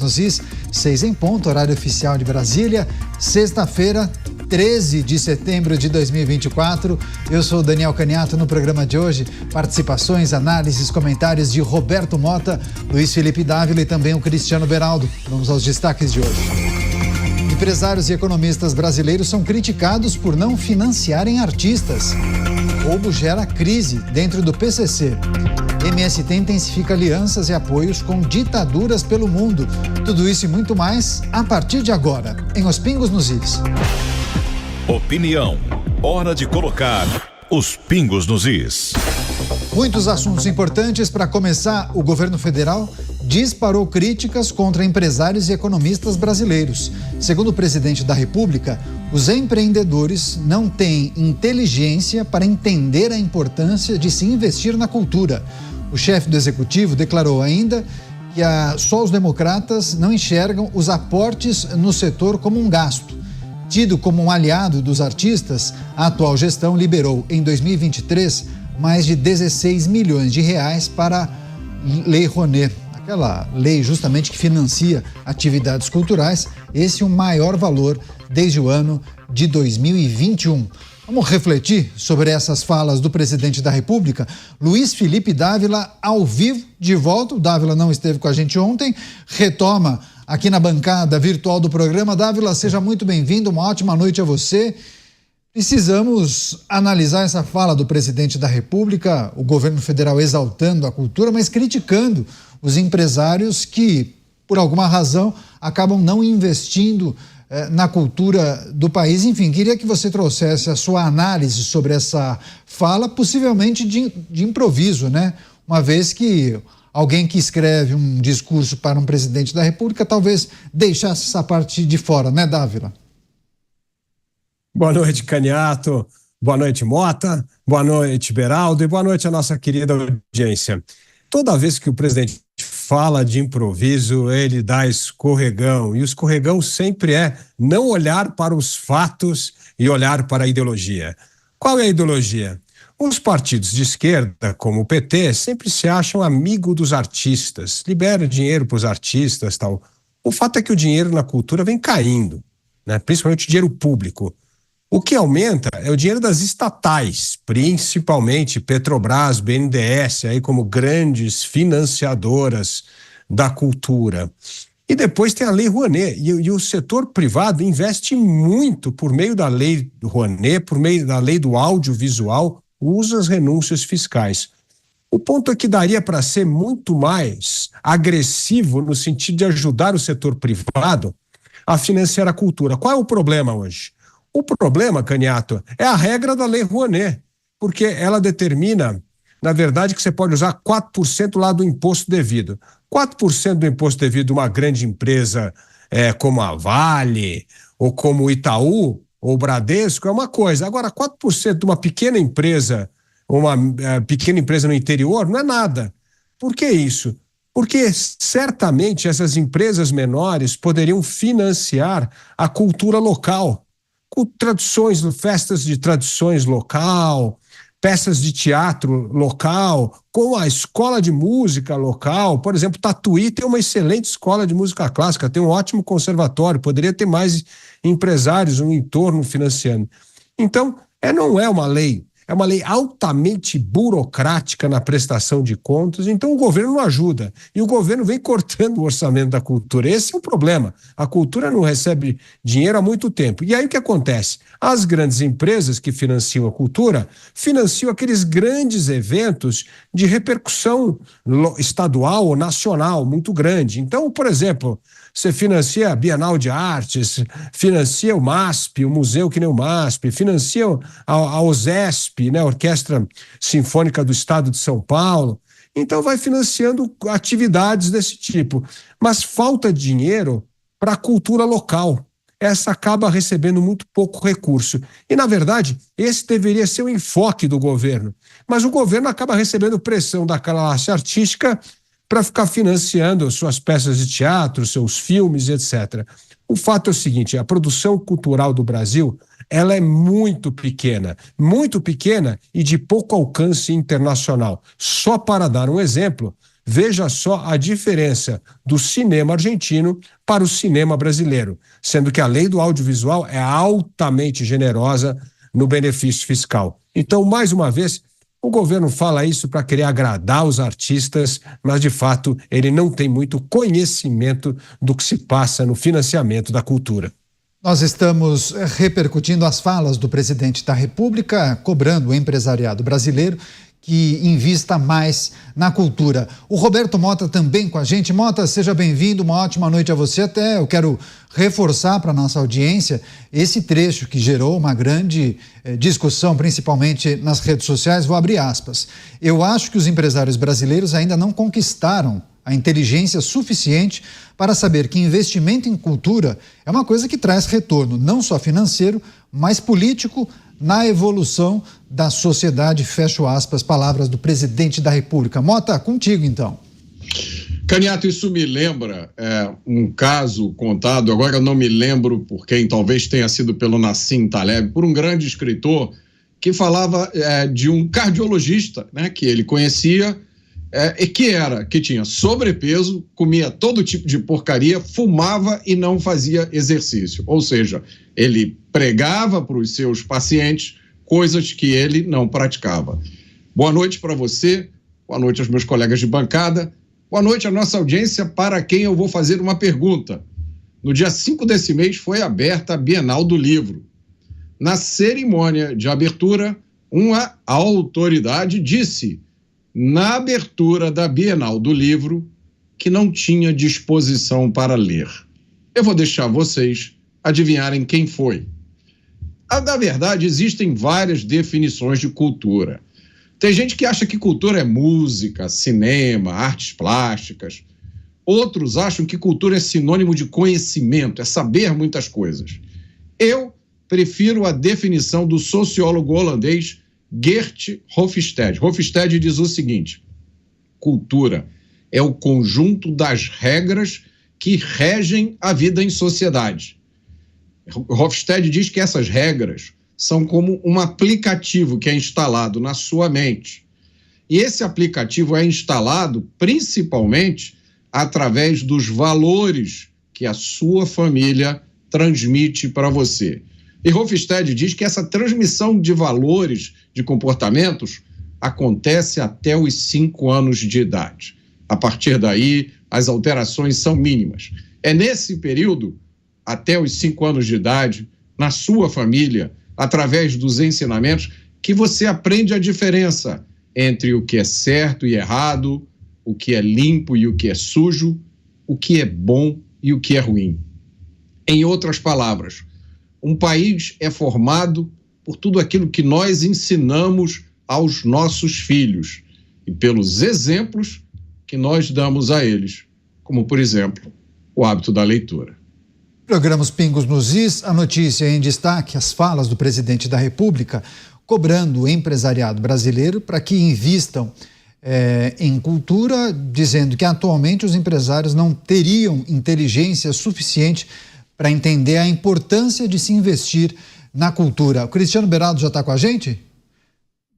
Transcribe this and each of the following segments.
nos Is, 6 em ponto, horário oficial de Brasília, sexta-feira, 13 de setembro de 2024. Eu sou o Daniel Caniato. No programa de hoje, participações, análises, comentários de Roberto Mota, Luiz Felipe Dávila e também o Cristiano Beraldo. Vamos aos destaques de hoje. Empresários e economistas brasileiros são criticados por não financiarem artistas. Roubo gera crise dentro do PCC. MST intensifica alianças e apoios com ditaduras pelo mundo. Tudo isso e muito mais a partir de agora, em Os Pingos nos Is. Opinião. Hora de colocar os pingos nos is. Muitos assuntos importantes. Para começar, o governo federal disparou críticas contra empresários e economistas brasileiros. Segundo o presidente da República, os empreendedores não têm inteligência para entender a importância de se investir na cultura. O chefe do executivo declarou ainda que só os democratas não enxergam os aportes no setor como um gasto. Tido como um aliado dos artistas, a atual gestão liberou em 2023 mais de 16 milhões de reais para a Lei Rouanet, aquela lei justamente que financia atividades culturais. Esse é o maior valor desde o ano de 2021. Vamos refletir sobre essas falas do presidente da República, Luiz Felipe Dávila, ao vivo, de volta. O Dávila não esteve com a gente ontem, retoma aqui na bancada virtual do programa. Dávila, seja muito bem-vindo, uma ótima noite a você. Precisamos analisar essa fala do presidente da República, o governo federal exaltando a cultura, mas criticando os empresários que, por alguma razão, acabam não investindo na cultura do país. Enfim, queria que você trouxesse a sua análise sobre essa fala, possivelmente de improviso, né? Uma vez que alguém que escreve um discurso para um presidente da República talvez deixasse essa parte de fora, né, Dávila? Boa noite, Caniato. Boa noite, Mota. Boa noite, Beraldo. E boa noite à nossa querida audiência. Toda vez que o presidente fala de improviso, ele dá escorregão. E o escorregão sempre é não olhar para os fatos e olhar para a ideologia. Qual é a ideologia? Os partidos de esquerda, como o PT, sempre se acham amigo dos artistas, liberam dinheiro para os artistas e tal. O fato é que o dinheiro na cultura vem caindo, né? Principalmente o dinheiro público. O que aumenta é o dinheiro das estatais, principalmente Petrobras, BNDES, aí como grandes financiadoras da cultura. E depois tem a Lei Rouanet, e o setor privado investe muito por meio da Lei Rouanet, por meio da Lei do Audiovisual, usa as renúncias fiscais. O ponto é que daria para ser muito mais agressivo no sentido de ajudar o setor privado a financiar a cultura. Qual é o problema hoje? O problema, Caniato, é a regra da Lei Rouanet, porque ela determina, na verdade, que você pode usar 4% lá do imposto devido. 4% do imposto devido de uma grande empresa como a Vale, ou como o Itaú, ou o Bradesco, é uma coisa. Agora, 4% de uma pequena empresa no interior, não é nada. Por que isso? Porque certamente essas empresas menores poderiam financiar a cultura local, com tradições, festas de tradições local, peças de teatro local, com a escola de música local. Por exemplo, Tatuí tem uma excelente escola de música clássica, tem um ótimo conservatório, poderia ter mais empresários no entorno financiando. Então, não é uma lei, é uma lei altamente burocrática na prestação de contas, então o governo não ajuda. E o governo vem cortando o orçamento da cultura. Esse é o problema. A cultura não recebe dinheiro há muito tempo. E aí o que acontece? As grandes empresas que financiam a cultura financiam aqueles grandes eventos de repercussão estadual ou nacional muito grande. Então, por exemplo, você financia a Bienal de Artes, financia o MASP, o museu que nem o MASP, financia a OSESP, né, a Orquestra Sinfônica do Estado de São Paulo. Então vai financiando atividades desse tipo. Mas falta dinheiro para a cultura local. Essa acaba recebendo muito pouco recurso. E, na verdade, esse deveria ser o enfoque do governo. Mas o governo acaba recebendo pressão da classe artística para ficar financiando suas peças de teatro, seus filmes, etc. O fato é o seguinte, a produção cultural do Brasil, ela é muito pequena e de pouco alcance internacional. Só para dar um exemplo, Veja só a diferença do cinema argentino para o cinema brasileiro, sendo que a lei do audiovisual é altamente generosa no benefício fiscal. Então, mais uma vez, o governo fala isso para querer agradar os artistas, mas, de fato, ele não tem muito conhecimento do que se passa no financiamento da cultura. Nós estamos repercutindo as falas do presidente da República, cobrando o empresariado brasileiro que invista mais na cultura. O Roberto Mota também com a gente. Mota, seja bem-vindo, uma ótima noite a você. Até eu quero reforçar para a nossa audiência esse trecho que gerou uma grande discussão, principalmente nas redes sociais. Vou abrir aspas. Eu acho que os empresários brasileiros ainda não conquistaram a inteligência suficiente para saber que investimento em cultura é uma coisa que traz retorno, não só financeiro, mas político, na evolução da sociedade, fecho aspas, palavras do presidente da República. Mota, contigo então. Candiato, isso me lembra um caso contado, agora eu não me lembro por quem, talvez tenha sido pelo Nassim Taleb, por um grande escritor que falava de um cardiologista, né, que ele conhecia, e que tinha sobrepeso, comia todo tipo de porcaria, fumava e não fazia exercício. Ou seja, ele pregava para os seus pacientes coisas que ele não praticava. Boa noite para você, boa noite aos meus colegas de bancada, boa noite à nossa audiência, para quem eu vou fazer uma pergunta. No dia 5 desse mês foi aberta a Bienal do Livro. Na cerimônia de abertura, uma autoridade disse, na abertura da Bienal do Livro, que não tinha disposição para ler. Eu vou deixar vocês adivinharem quem foi. Na verdade, existem várias definições de cultura. Tem gente que acha que cultura é música, cinema, artes plásticas. Outros acham que cultura é sinônimo de conhecimento, é saber muitas coisas. Eu prefiro a definição do sociólogo holandês Geert Hofstede. Hofstede diz o seguinte: cultura é o conjunto das regras que regem a vida em sociedade. Hofstede diz que essas regras são como um aplicativo que é instalado na sua mente. E esse aplicativo é instalado principalmente através dos valores que a sua família transmite para você. E Hofstede diz que essa transmissão de valores, de comportamentos, acontece até os 5 anos de idade. A partir daí, as alterações são mínimas. É nesse período, até os 5 anos de idade, na sua família, através dos ensinamentos, que você aprende a diferença entre o que é certo e errado, o que é limpo e o que é sujo, o que é bom e o que é ruim. Em outras palavras, um país é formado por tudo aquilo que nós ensinamos aos nossos filhos e pelos exemplos que nós damos a eles, como, por exemplo, o hábito da leitura. Programa Os Pingos nos Is, a notícia em destaque, as falas do presidente da República cobrando o empresariado brasileiro para que invistam em cultura, dizendo que atualmente os empresários não teriam inteligência suficiente para entender a importância de se investir na cultura. O Cristiano Beraldo já está com a gente?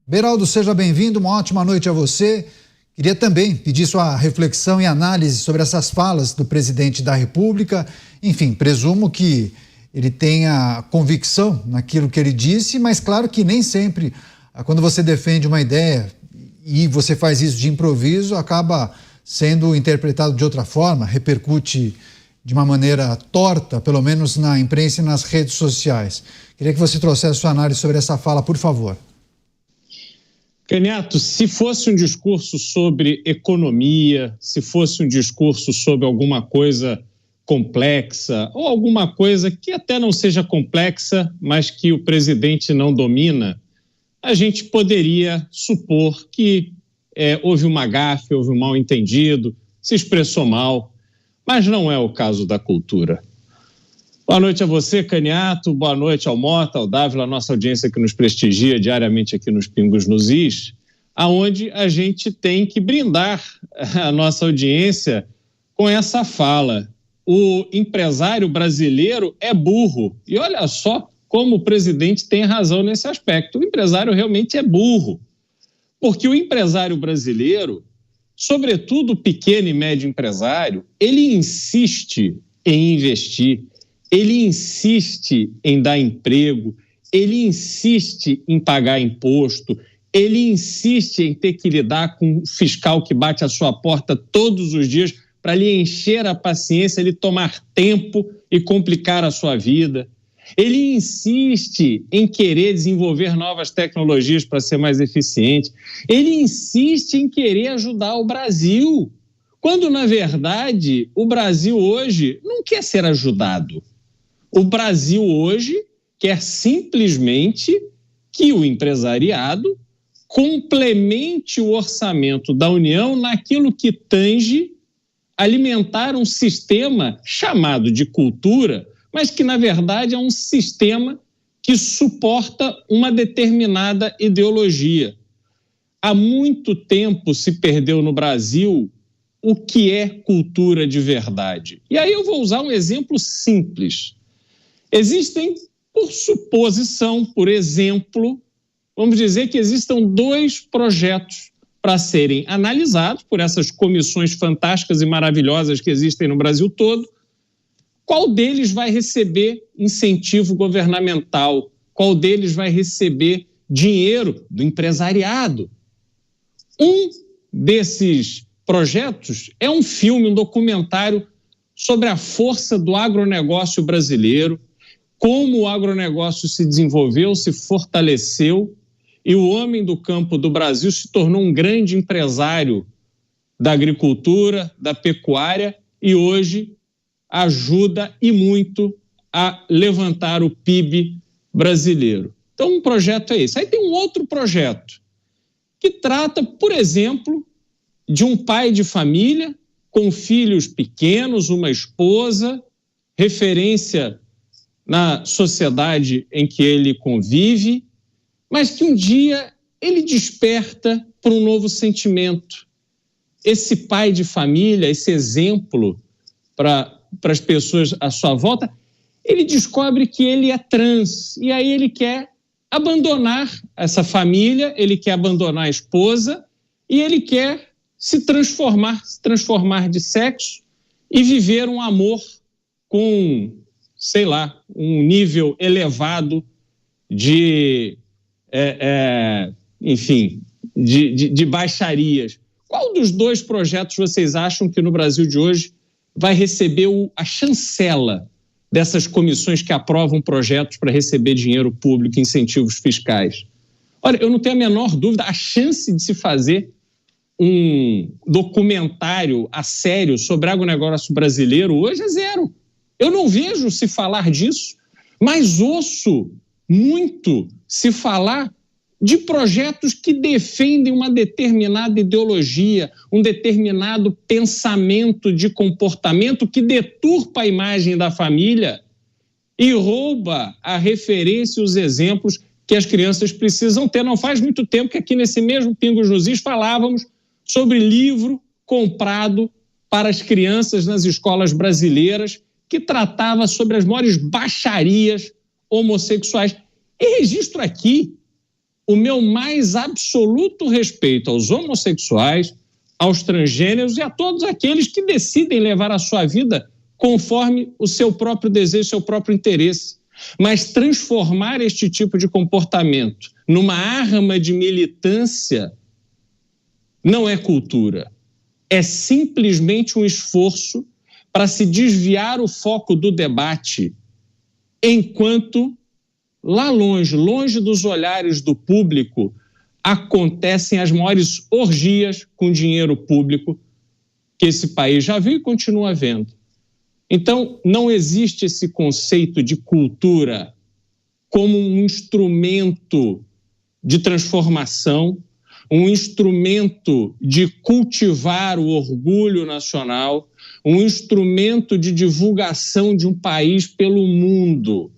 Beraldo, seja bem-vindo, uma ótima noite a você. Queria também pedir sua reflexão e análise sobre essas falas do presidente da República. Enfim, presumo que ele tenha convicção naquilo que ele disse, mas claro que nem sempre, quando você defende uma ideia e você faz isso de improviso, acaba sendo interpretado de outra forma, repercute de uma maneira torta, pelo menos na imprensa e nas redes sociais. Queria que você trouxesse sua análise sobre essa fala, por favor. Candiato, se fosse um discurso sobre economia, se fosse um discurso sobre alguma coisa complexa, ou alguma coisa que até não seja complexa, mas que o presidente não domina, a gente poderia supor que houve uma gafe, houve um mal-entendido, se expressou mal. Mas não é o caso da cultura. Boa noite a você, Candiato, boa noite ao Mota, ao Dávila, a nossa audiência que nos prestigia diariamente aqui nos Pingos nos Is, aonde a gente tem que brindar a nossa audiência com essa fala. O empresário brasileiro é burro. E olha só como o presidente tem razão nesse aspecto. O empresário realmente é burro. Porque o empresário brasileiro sobretudo o pequeno e médio empresário, ele insiste em investir, ele insiste em dar emprego, ele insiste em pagar imposto, ele insiste em ter que lidar com um fiscal que bate à sua porta todos os dias para lhe encher a paciência, ele tomar tempo e complicar a sua vida. Ele insiste em querer desenvolver novas tecnologias para ser mais eficiente. Ele insiste em querer ajudar o Brasil, quando, na verdade, o Brasil hoje não quer ser ajudado. O Brasil hoje quer simplesmente que o empresariado complemente o orçamento da União naquilo que tange alimentar um sistema chamado de cultura, mas que, na verdade, é um sistema que suporta uma determinada ideologia. Há muito tempo se perdeu no Brasil o que é cultura de verdade. E aí eu vou usar um exemplo simples. Existem, por suposição, por exemplo, vamos dizer que existam 2 projetos para serem analisados por essas comissões fantásticas e maravilhosas que existem no Brasil todo. Qual deles vai receber incentivo governamental? Qual deles vai receber dinheiro do empresariado? Um desses projetos é um filme, um documentário sobre a força do agronegócio brasileiro, como o agronegócio se desenvolveu, se fortaleceu, e o homem do campo do Brasil se tornou um grande empresário da agricultura, da pecuária, e hoje ajuda e muito a levantar o PIB brasileiro. Então, um projeto é esse. Aí tem um outro projeto que trata, por exemplo, de um pai de família com filhos pequenos, uma esposa, referência na sociedade em que ele convive, mas que um dia ele desperta para um novo sentimento. Esse pai de família, esse exemplo para as pessoas à sua volta, ele descobre que ele é trans, e aí ele quer abandonar essa família, ele quer abandonar a esposa, e ele quer se transformar de sexo e viver um amor com, sei lá, um nível elevado de baixarias. Qual dos 2 projetos vocês acham que no Brasil de hoje vai receber a chancela dessas comissões que aprovam projetos para receber dinheiro público, incentivos fiscais? Olha, eu não tenho a menor dúvida, a chance de se fazer um documentário a sério sobre agronegócio brasileiro hoje é 0. Eu não vejo se falar disso, mas ouço muito se falar de projetos que defendem uma determinada ideologia, um determinado pensamento de comportamento que deturpa a imagem da família e rouba a referência e os exemplos que as crianças precisam ter. Não faz muito tempo que aqui nesse mesmo Pingos nos Is falávamos sobre livro comprado para as crianças nas escolas brasileiras que tratava sobre as maiores baixarias homossexuais. E registro aqui o meu mais absoluto respeito aos homossexuais, aos transgêneros e a todos aqueles que decidem levar a sua vida conforme o seu próprio desejo, seu próprio interesse. Mas transformar este tipo de comportamento numa arma de militância não é cultura. É simplesmente um esforço para se desviar o foco do debate, enquanto lá longe, longe dos olhares do público, acontecem as maiores orgias com dinheiro público que esse país já viu e continua vendo. Então, não existe esse conceito de cultura como um instrumento de transformação, um instrumento de cultivar o orgulho nacional, um instrumento de divulgação de um país pelo mundo.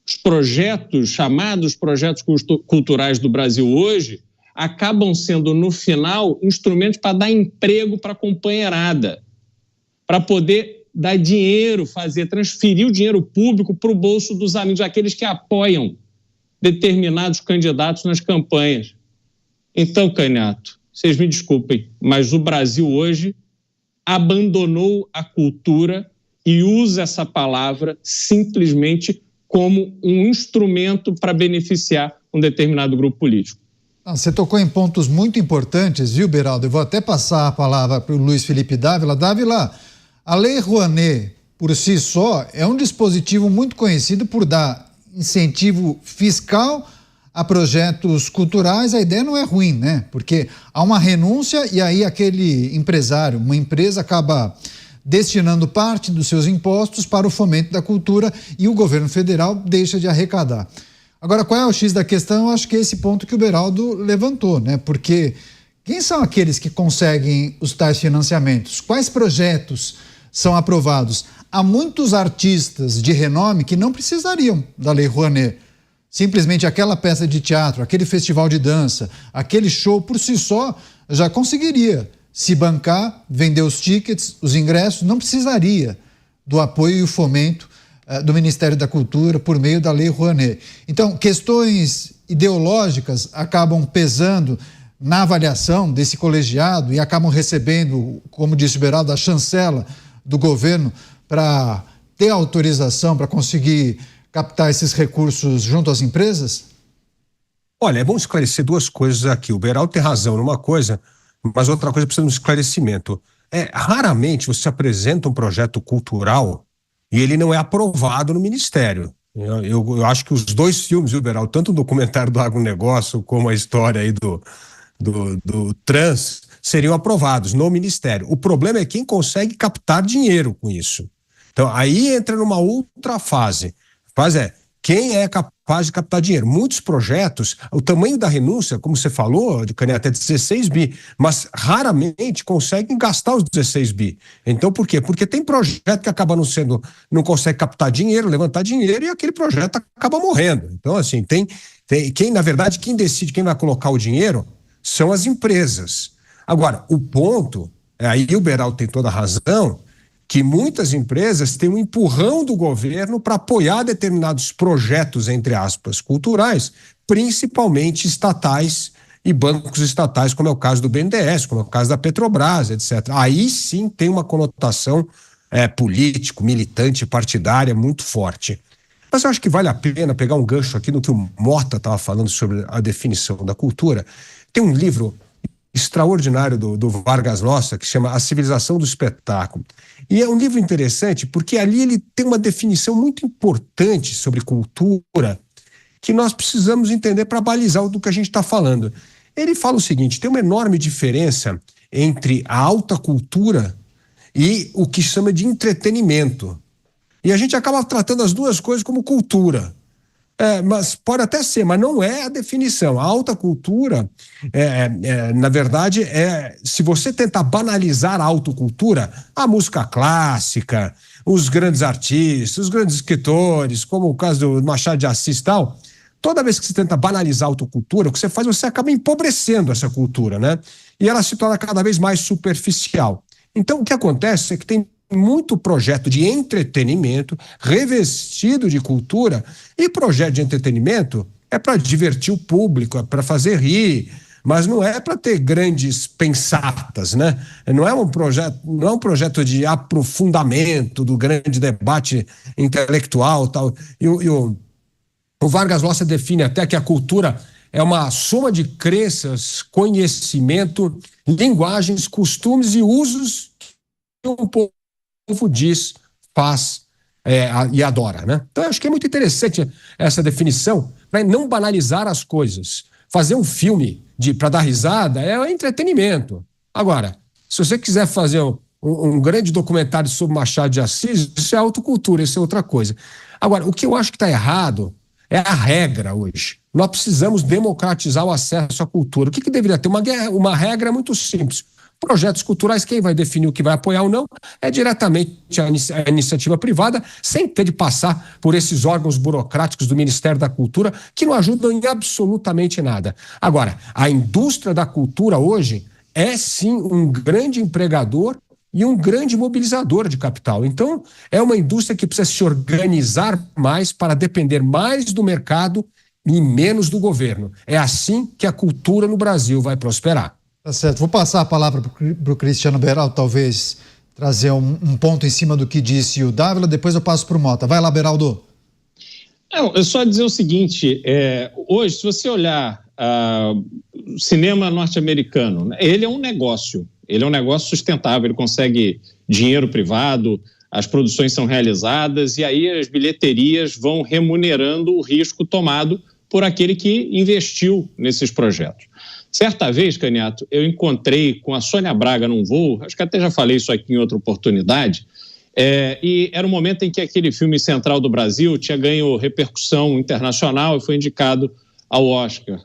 Os projetos, chamados projetos culturais do Brasil hoje, acabam sendo, no final, instrumentos para dar emprego para a companheirada, para poder dar dinheiro, transferir o dinheiro público para o bolso dos amigos, aqueles que apoiam determinados candidatos nas campanhas. Então, Canhato, vocês me desculpem, mas o Brasil hoje abandonou a cultura e usa essa palavra simplesmente como um instrumento para beneficiar um determinado grupo político. Você tocou em pontos muito importantes, viu, Beraldo? Eu vou até passar a palavra para o Luiz Felipe Dávila. Dávila, a Lei Rouanet, por si só, é um dispositivo muito conhecido por dar incentivo fiscal a projetos culturais. A ideia não é ruim, né? Porque há uma renúncia e aí aquele empresário, uma empresa, acaba destinando parte dos seus impostos para o fomento da cultura e o governo federal deixa de arrecadar. Agora, qual é o X da questão? Eu acho que é esse ponto que o Beraldo levantou, né? Porque quem são aqueles que conseguem os tais financiamentos? Quais projetos são aprovados? Há muitos artistas de renome que não precisariam da Lei Rouanet. Simplesmente aquela peça de teatro, aquele festival de dança, aquele show por si só já conseguiria se bancar, vender os tickets, os ingressos, não precisaria do apoio e o fomento do Ministério da Cultura por meio da Lei Rouanet. Então, questões ideológicas acabam pesando na avaliação desse colegiado e acabam recebendo, como disse o Beraldo, a chancela do governo para ter autorização para conseguir captar esses recursos junto às empresas? Olha, é bom esclarecer duas coisas aqui. O Beraldo tem razão numa coisa, mas outra coisa precisa de um esclarecimento. Raramente você apresenta um projeto cultural e ele não é aprovado no Ministério. Eu acho que os dois filmes, viu, Beraldo, tanto o documentário do agronegócio como a história aí do trans, seriam aprovados no Ministério. O problema é quem consegue captar dinheiro com isso. Então, aí entra numa outra fase. Quem é capaz de captar dinheiro? Muitos projetos, o tamanho da renúncia, como você falou, de Caneta, é 16 bi, mas raramente conseguem gastar os 16 bi. Então, por quê? Porque tem projeto que acaba não consegue captar dinheiro, levantar dinheiro, e aquele projeto acaba morrendo. Então, assim, na verdade, quem decide quem vai colocar o dinheiro são as empresas. Agora, o ponto, aí o Beraldo tem toda a razão, que muitas empresas têm um empurrão do governo para apoiar determinados projetos, entre aspas, culturais, principalmente estatais e bancos estatais, como é o caso do BNDES, como é o caso da Petrobras, etc. Aí sim tem uma conotação político, militante, partidária muito forte. Mas eu acho que vale a pena pegar um gancho aqui no que o Mota estava falando sobre a definição da cultura. Tem um livro extraordinário do Vargas Llosa que chama A Civilização do Espetáculo. E é um livro interessante porque ali ele tem uma definição muito importante sobre cultura que nós precisamos entender para balizar do que a gente está falando. Ele fala o seguinte: tem uma enorme diferença entre a alta cultura e o que chama de entretenimento. E a gente acaba tratando as duas coisas como cultura. Mas pode até ser, mas não é a definição. A alta cultura, na verdade, se você tentar banalizar a alta cultura, a música clássica, os grandes artistas, os grandes escritores, como o caso do Machado de Assis e tal, toda vez que você tenta banalizar a alta cultura, o que você faz, você acaba empobrecendo essa cultura, né? E ela se torna cada vez mais superficial. Então, o que acontece é que tem muito projeto de entretenimento revestido de cultura, e projeto de entretenimento é para divertir o público, é para fazer rir, mas não é para ter grandes pensatas, né? Não é um projeto de aprofundamento do grande debate intelectual, tal. E o Vargas Llosa define até que a cultura é uma soma de crenças, conhecimento, linguagens, costumes e usos que um povo diz, faz e adora, né? Então eu acho que é muito interessante essa definição para não banalizar as coisas. Fazer um filme para dar risada é entretenimento. Agora, se você quiser fazer um grande documentário sobre Machado de Assis, isso é autocultura, isso é outra coisa. Agora, o que eu acho que está errado é a regra hoje. Nós precisamos democratizar o acesso à cultura. O que deveria ter? Uma regra muito simples. Projetos culturais, quem vai definir o que vai apoiar ou não é diretamente a iniciativa privada, sem ter de passar por esses órgãos burocráticos do Ministério da Cultura, que não ajudam em absolutamente nada. Agora, a indústria da cultura hoje é sim um grande empregador e um grande mobilizador de capital. Então, é uma indústria que precisa se organizar mais para depender mais do mercado e menos do governo. É assim que a cultura no Brasil vai prosperar. Tá certo. Vou passar a palavra para o Cristiano Beraldo, talvez trazer um ponto em cima do que disse o Dávila, depois eu passo para o Mota. Vai lá, Beraldo. Não, eu só dizer o seguinte, hoje, se você olhar o cinema norte-americano, né, ele é um negócio sustentável, ele consegue dinheiro privado, as produções são realizadas e aí as bilheterias vão remunerando o risco tomado por aquele que investiu nesses projetos. Certa vez, Caniato, eu encontrei com a Sônia Braga num voo, acho que até já falei isso aqui em outra oportunidade, e era um momento em que aquele filme Central do Brasil tinha ganho repercussão internacional e foi indicado ao Oscar.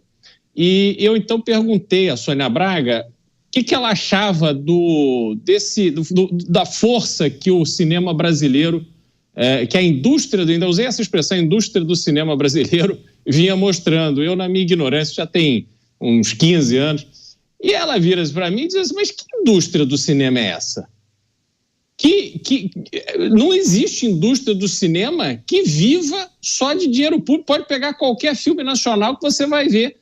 E eu então perguntei à Sônia Braga o que ela achava da força que o cinema brasileiro, que a indústria, ainda usei essa expressão, a indústria do cinema brasileiro vinha mostrando. Eu, na minha ignorância, já tem uns 15 anos, e ela vira para mim e diz assim, mas que indústria do cinema é essa? Que não existe indústria do cinema que viva só de dinheiro público. Pode pegar qualquer filme nacional que você vai ver.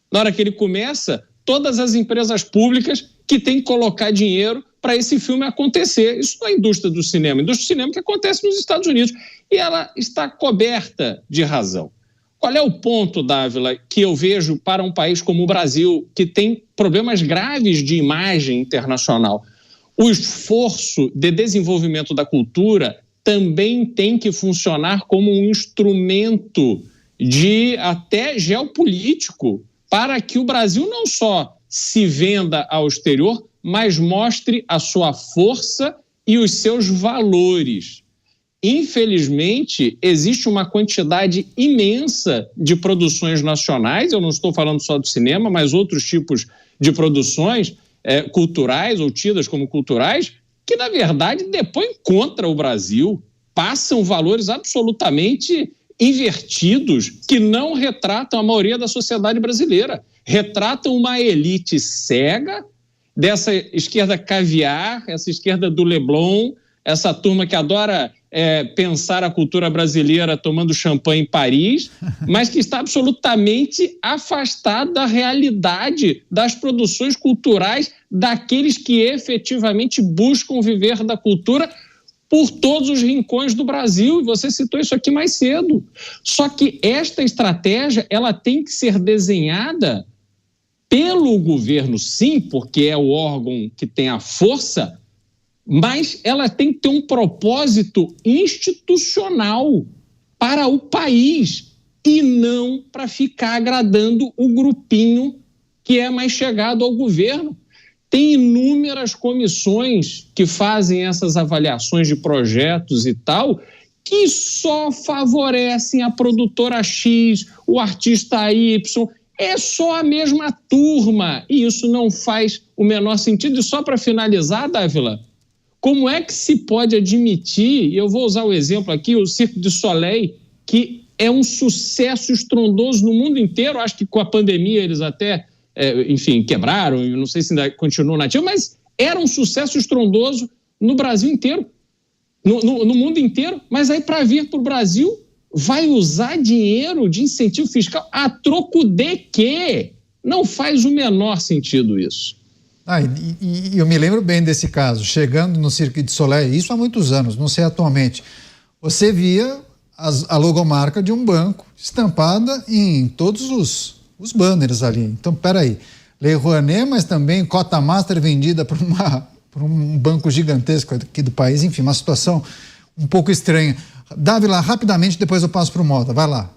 Na hora que ele começa, todas as empresas públicas que têm que colocar dinheiro para esse filme acontecer. Isso não é indústria do cinema. A indústria do cinema que acontece nos Estados Unidos. E ela está coberta de razão. Qual é o ponto, Dávila, que eu vejo para um país como o Brasil, que tem problemas graves de imagem internacional? O esforço de desenvolvimento da cultura também tem que funcionar como um instrumento de até geopolítico para que o Brasil não só se venda ao exterior, mas mostre a sua força e os seus valores. Infelizmente, existe uma quantidade imensa de produções nacionais, eu não estou falando só do cinema, mas outros tipos de produções culturais ou tidas como culturais, que na verdade depõem contra o Brasil, passam valores absolutamente invertidos que não retratam a maioria da sociedade brasileira, retratam uma elite cega dessa esquerda caviar, essa esquerda do Leblon, essa turma que adora pensar a cultura brasileira tomando champanhe em Paris, mas que está absolutamente afastada da realidade das produções culturais daqueles que efetivamente buscam viver da cultura por todos os rincões do Brasil, e você citou isso aqui mais cedo. Só que esta estratégia ela tem que ser desenhada pelo governo, sim, porque é o órgão que tem a força, mas ela tem que ter um propósito institucional para o país e não para ficar agradando o grupinho que é mais chegado ao governo. Tem inúmeras comissões que fazem essas avaliações de projetos e tal, que só favorecem a produtora X, o artista Y, é só a mesma turma, e isso não faz o menor sentido. E só para finalizar, Dávila, como é que se pode admitir, e eu vou usar o exemplo aqui, o Cirque du Soleil, que é um sucesso estrondoso no mundo inteiro, acho que com a pandemia eles até, enfim, quebraram, eu não sei se ainda continuam nativos, mas era um sucesso estrondoso no Brasil inteiro, no mundo inteiro, mas aí para vir para o Brasil vai usar dinheiro de incentivo fiscal a troco de quê? Não faz o menor sentido isso. E eu me lembro bem desse caso, chegando no Cirque du Soleil, isso há muitos anos, não sei atualmente, você via a logomarca de um banco estampada em todos os banners ali. Então, peraí, Lei Rouanet, mas também cota master vendida por um banco gigantesco aqui do país, enfim, uma situação um pouco estranha. Dávila, rapidamente, depois eu passo para o Mota, vai lá.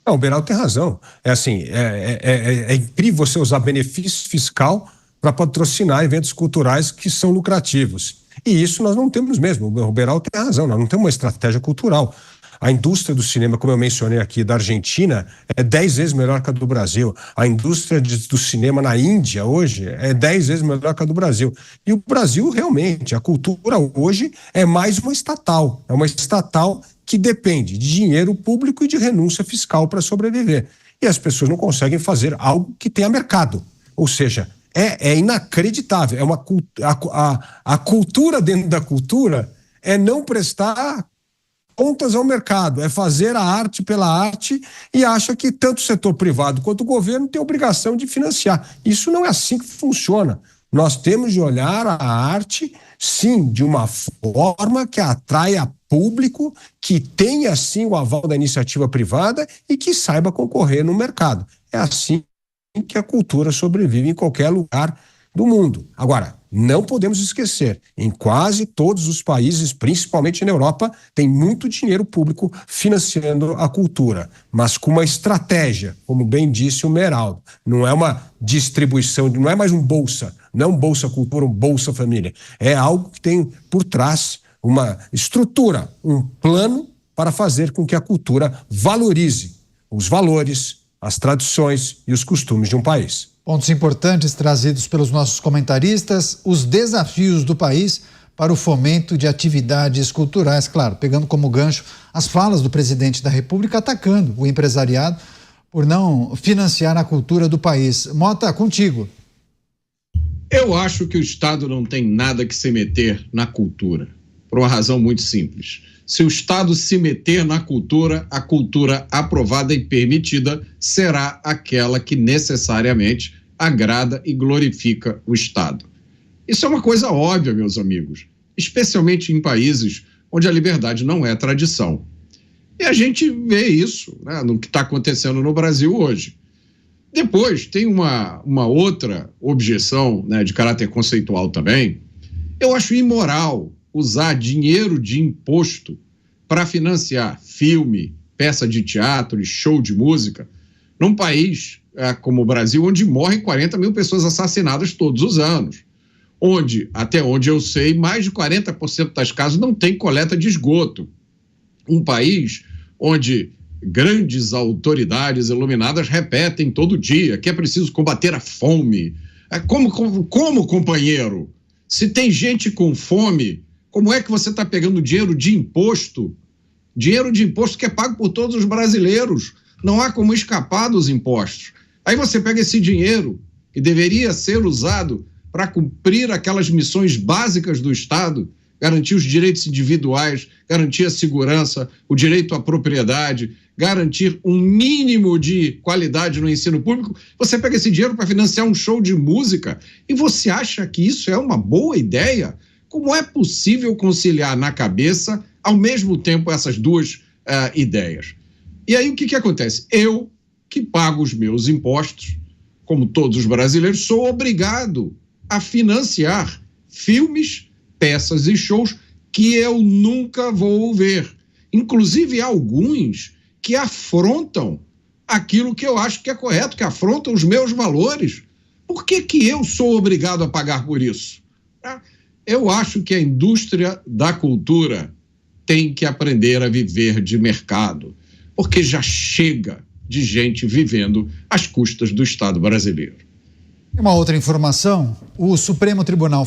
Não, o Beraldo tem razão, é incrível você usar benefício fiscal para patrocinar eventos culturais que são lucrativos. E isso nós não temos mesmo. O Beraldo tem razão, nós não temos uma estratégia cultural. A indústria do cinema, como eu mencionei aqui, da Argentina, é 10 vezes melhor que a do Brasil. A indústria do cinema na Índia, hoje, é 10 vezes melhor que a do Brasil. E o Brasil, realmente, a cultura hoje é mais uma estatal. É uma estatal que depende de dinheiro público e de renúncia fiscal para sobreviver. E as pessoas não conseguem fazer algo que tenha mercado. Ou seja, é inacreditável. A cultura dentro da cultura é não prestar contas ao mercado, é fazer a arte pela arte e acha que tanto o setor privado quanto o governo tem obrigação de financiar. Isso não é assim que funciona. Nós temos de olhar a arte, sim, de uma forma que atraia público, que tenha, sim, o aval da iniciativa privada e que saiba concorrer no mercado. É assim que a cultura sobrevive em qualquer lugar do mundo. Agora, não podemos esquecer, em quase todos os países, principalmente na Europa, tem muito dinheiro público financiando a cultura, mas com uma estratégia, como bem disse o Meraldo. Não é uma distribuição, não é mais um bolsa, não é um Bolsa Cultura, um Bolsa Família. É algo que tem por trás uma estrutura, um plano para fazer com que a cultura valorize os valores, as tradições e os costumes de um país. Pontos importantes trazidos pelos nossos comentaristas, os desafios do país para o fomento de atividades culturais, claro, pegando como gancho as falas do presidente da República atacando o empresariado por não financiar a cultura do país. Mota, contigo. Eu acho que o Estado não tem nada que se meter na cultura, por uma razão muito simples. Se o Estado se meter na cultura, a cultura aprovada e permitida será aquela que necessariamente agrada e glorifica o Estado. Isso é uma coisa óbvia, meus amigos, especialmente em países onde a liberdade não é tradição. E a gente vê isso, né, no que está acontecendo no Brasil hoje. Depois, tem uma outra objeção, né, de caráter conceitual também. Eu acho imoral usar dinheiro de imposto para financiar filme, peça de teatro e show de música num país como o Brasil, onde morrem 40 mil pessoas assassinadas todos os anos, onde, até onde eu sei, mais de 40% das casas não tem coleta de esgoto. Um país onde grandes autoridades iluminadas repetem todo dia que é preciso combater a fome. Como, companheiro? Se tem gente com fome, como é que você está pegando dinheiro de imposto? Dinheiro de imposto que é pago por todos os brasileiros. Não há como escapar dos impostos. Aí você pega esse dinheiro que deveria ser usado para cumprir aquelas missões básicas do Estado, garantir os direitos individuais, garantir a segurança, o direito à propriedade, garantir um mínimo de qualidade no ensino público. Você pega esse dinheiro para financiar um show de música e você acha que isso é uma boa ideia? Como é possível conciliar na cabeça, ao mesmo tempo, essas duas ideias? E aí o que acontece? Eu, que pago os meus impostos, como todos os brasileiros, sou obrigado a financiar filmes, peças e shows que eu nunca vou ver. Inclusive alguns que afrontam aquilo que eu acho que é correto, que afrontam os meus valores. Por que eu sou obrigado a pagar por isso? Eu acho que a indústria da cultura tem que aprender a viver de mercado, porque já chega de gente vivendo às custas do Estado brasileiro. Uma outra informação, o Supremo Tribunal